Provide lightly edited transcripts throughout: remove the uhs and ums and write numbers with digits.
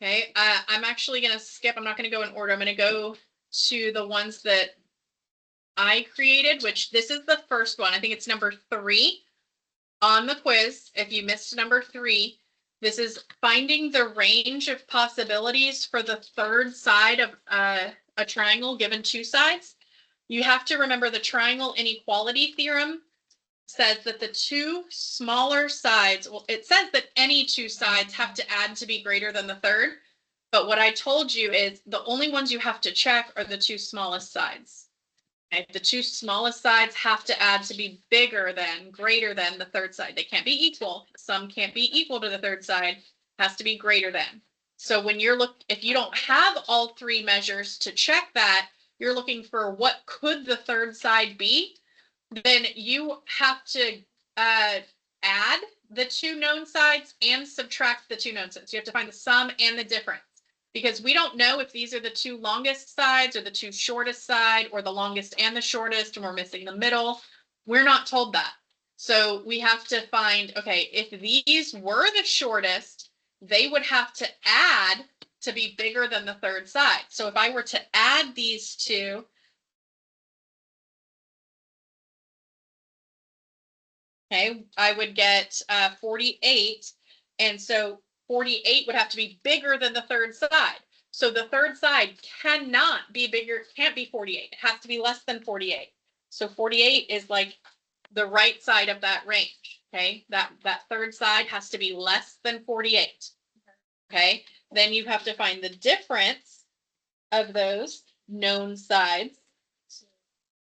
Okay, I'm actually going to skip. I'm not going to go in order. I'm going to go to the ones that I created, which this is the first one. I think it's number 3 on the quiz. If you missed number 3, this is finding the range of possibilities for the third side of a triangle given 2 sides. You have to remember the triangle inequality theorem says that the 2 smaller sides, well, it says that any 2 sides have to add to be greater than the third. But what I told you is the only ones you have to check are the 2 smallest sides. Okay? The 2 smallest sides have to add to be bigger than, greater than the third side. They can't be equal. Some can't be equal to the third side. It has to be greater than. So when you're if you don't have all 3 measures to check that, you're looking for what could the third side be, then you have to add the 2 known sides and subtract the 2 known sides. You have to find the sum and the difference, because we don't know if these are the 2 longest sides or the 2 shortest side or the longest and the shortest, and we're missing the middle. We're not told that. So we have to find, okay, if these were the shortest, they would have to add to be bigger than the third side. So if I were to add these 2, okay, I would get 48. And so 48 would have to be bigger than the third side. So the third side cannot be bigger, can't be 48. It has to be less than 48. So 48 is like the right side of that range. Okay, that third side has to be less than 48. Okay, then you have to find the difference of those known sides,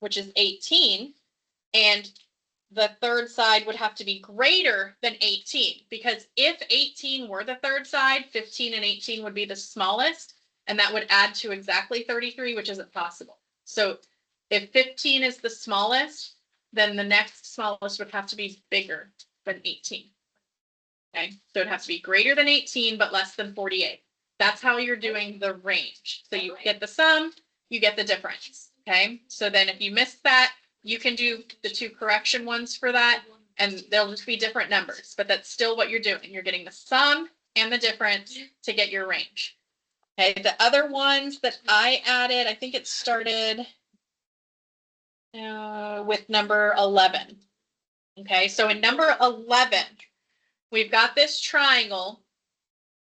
which is 18. And the third side would have to be greater than 18, because if 18 were the third side, 15 and 18 would be the smallest, and that would add to exactly 33, which isn't possible. So if 15 is the smallest, then the next smallest would have to be bigger than 18. Okay, so it'd have to be greater than 18, but less than 48. That's how you're doing the range. So you get the sum, you get the difference. Okay, so then if you miss that, you can do the 2 correction ones for that, and they'll just be different numbers, but that's still what you're doing. You're getting the sum and the difference to get your range. Okay, the other ones that I added, I think it started with number 11. Okay, so in number 11, we've got this triangle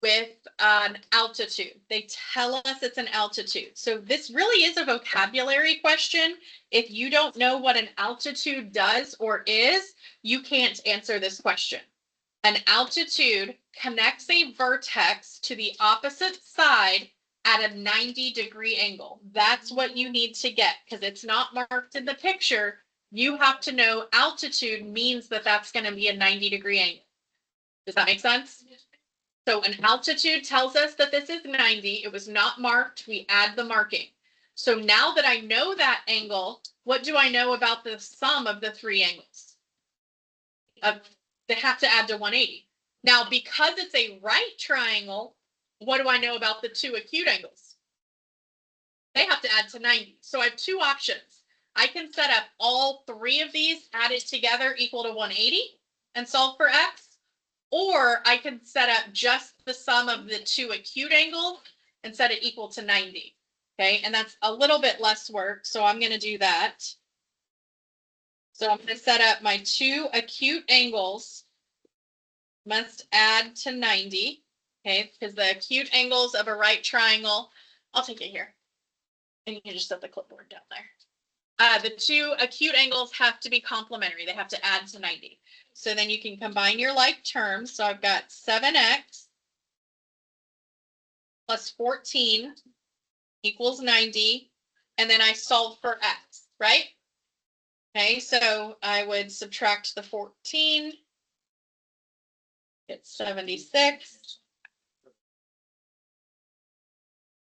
with an altitude. They tell us it's an altitude. So this really is a vocabulary question. If you don't know what an altitude does or is, you can't answer this question. An altitude connects a vertex to the opposite side at a 90-degree angle. That's what you need to get, because it's not marked in the picture. You have to know altitude means that that's going to be a 90-degree angle. Does that make sense? So an altitude tells us that this is 90. It was not marked. We add the marking. So now that I know that angle, what do I know about the sum of the 3 angles? They have to add to 180. Now, because it's a right triangle, what do I know about the 2 acute angles? They have to add to 90. So I have 2 options. I can set up all 3 of these added together equal to 180 and solve for x. Or I can set up just the sum of the 2 acute angles and set it equal to 90. Okay, and that's a little bit less work, so I'm going to do that. So I'm going to set up my 2 acute angles must add to 90. Okay, because the acute angles of a right triangle, I'll take it here. And you can just set the clipboard down there. The 2 acute angles have to be complementary. They have to add to 90. So then you can combine your like terms. So I've got 7x plus 14 equals 90. And then I solve for x, right? Okay, so I would subtract the 14. Get 76.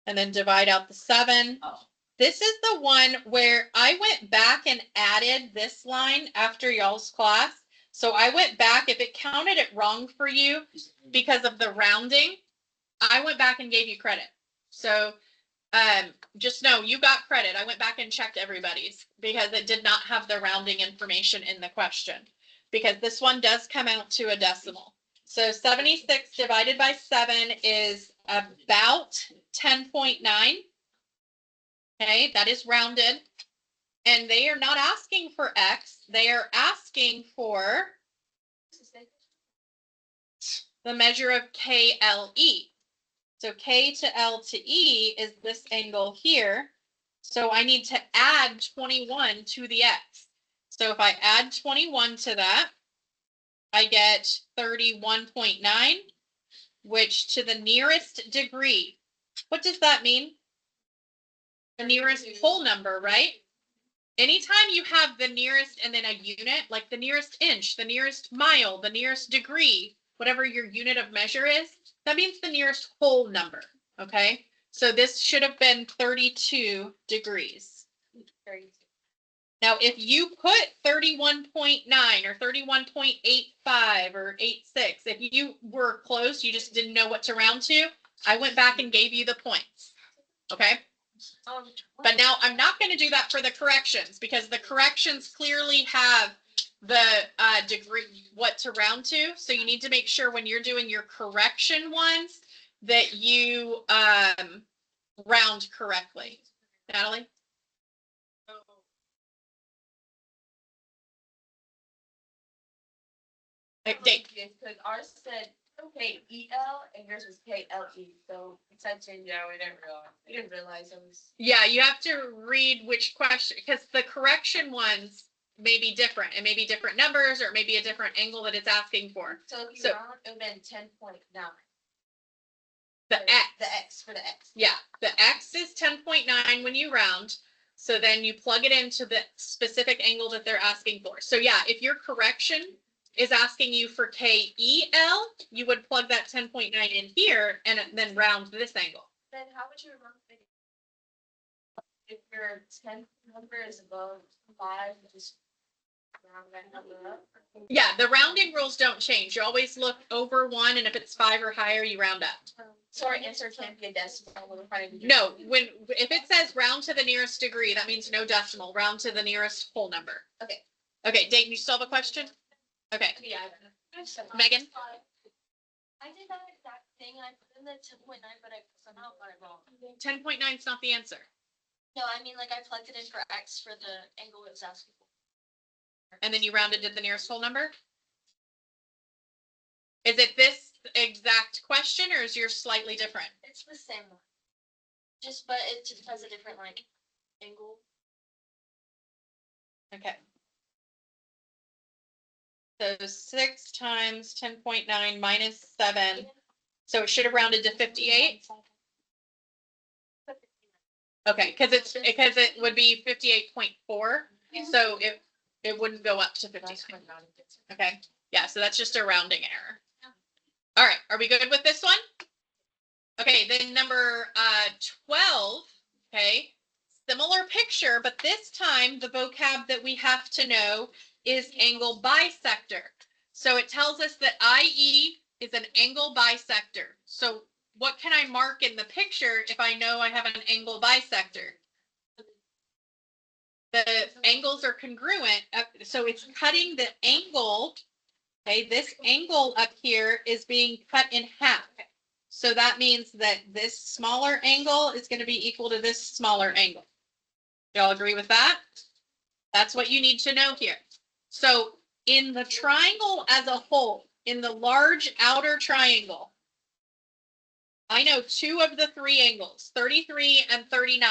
And then divide out the 7. Oh. This is the one where I went back and added this line after y'all's class. So I went back, if it counted it wrong for you because of the rounding, I went back and gave you credit. So just know you got credit. I went back and checked everybody's because it did not have the rounding information in the question, because this one does come out to a decimal. So 76 divided by 7 is about 10.9. Okay, that is rounded. And they are not asking for X, they are asking for the measure of KLE. So K to L to E is this angle here. So I need to add 21 to the X. So if I add 21 to that, I get 31.9, which to the nearest degree, what does that mean? The nearest whole number, right? Anytime you have the nearest and then a unit, like the nearest inch, the nearest mile, the nearest degree, whatever your unit of measure is, that means the nearest whole number, okay? So this should have been 32 degrees. 32. Now, if you put 31.9 or 31.85 or 86, if you were close, you just didn't know what to round to, I went back and gave you the points, okay? But now I'm not going to do that for the corrections because the corrections clearly have the degree, what to round to. So you need to make sure when you're doing your correction ones that you round correctly. Natalie? Because ours said KEL and yours was KLE. So it's that change. Yeah, we didn't realize it was. Yeah, you have to read which question because the correction ones may be different. It may be different numbers or it may be a different angle that it's asking for. So if you round, it would have been 10.9. The X. The X for the X. Yeah, the X is 10.9 when you round. So then you plug it into the specific angle that they're asking for. So yeah, if your correction is asking you for KEL, you would plug that 10.9 in here and then round this angle. Then how would you round it? If your 10th number is above 5, just round that number up? Yeah, the rounding rules don't change. You always look over 1, and if it's 5 or higher, you round up. So our answer can't be a decimal. No, if it says round to the nearest degree, that means no decimal. Round to the nearest whole number. Okay. Okay, Dayton, you still have a question? Okay. Yeah. Megan? I did that exact thing. I put in the 10.9, but I somehow got it wrong. 10.9 is not the answer. No, I mean, like I plugged it in for X for the angle it was asking for. And then you rounded to the nearest whole number? Is it this exact question or is yours slightly different? It's the same one. But it just has a different like angle. Okay. So 6 times 10.9 minus 7. So it should have rounded to 58. Okay, because it would be 58.4. So it wouldn't go up to 59. Okay. Yeah, so that's just a rounding error. All right, are we good with this one? Okay, then number 12, okay, similar picture, but this time the vocab that we have to know is angle bisector. So it tells us that IE is an angle bisector. So what can I mark in the picture if I know I have an angle bisector? The angles are congruent, so it's cutting the angle. Okay, this angle up here is being cut in half. So that means that this smaller angle is going to be equal to this smaller angle. Y'all agree with that? That's what you need to know here. So in the triangle as a whole, in the large outer triangle, I know 2 of the 3 angles, 33 and 39.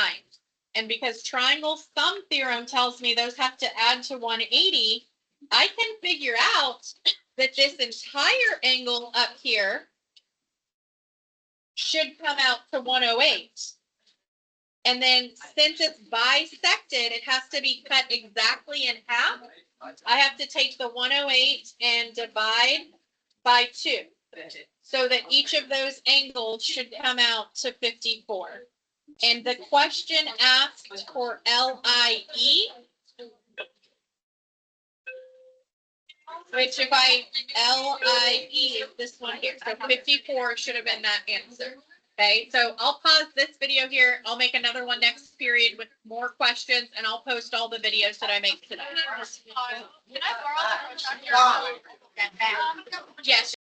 And because triangle sum theorem tells me those have to add to 180, I can figure out that this entire angle up here should come out to 108. And then since it's bisected, it has to be cut exactly in half. I have to take the 108 and divide by 2. So that each of those angles should come out to 54. And the question asked for LIE, which if I LIE is this one here. So 54 should have been that answer. Okay, so I'll pause this video here. I'll make another one next period with more questions, and I'll post all the videos that I make today. Can I borrow the protractor? Yes.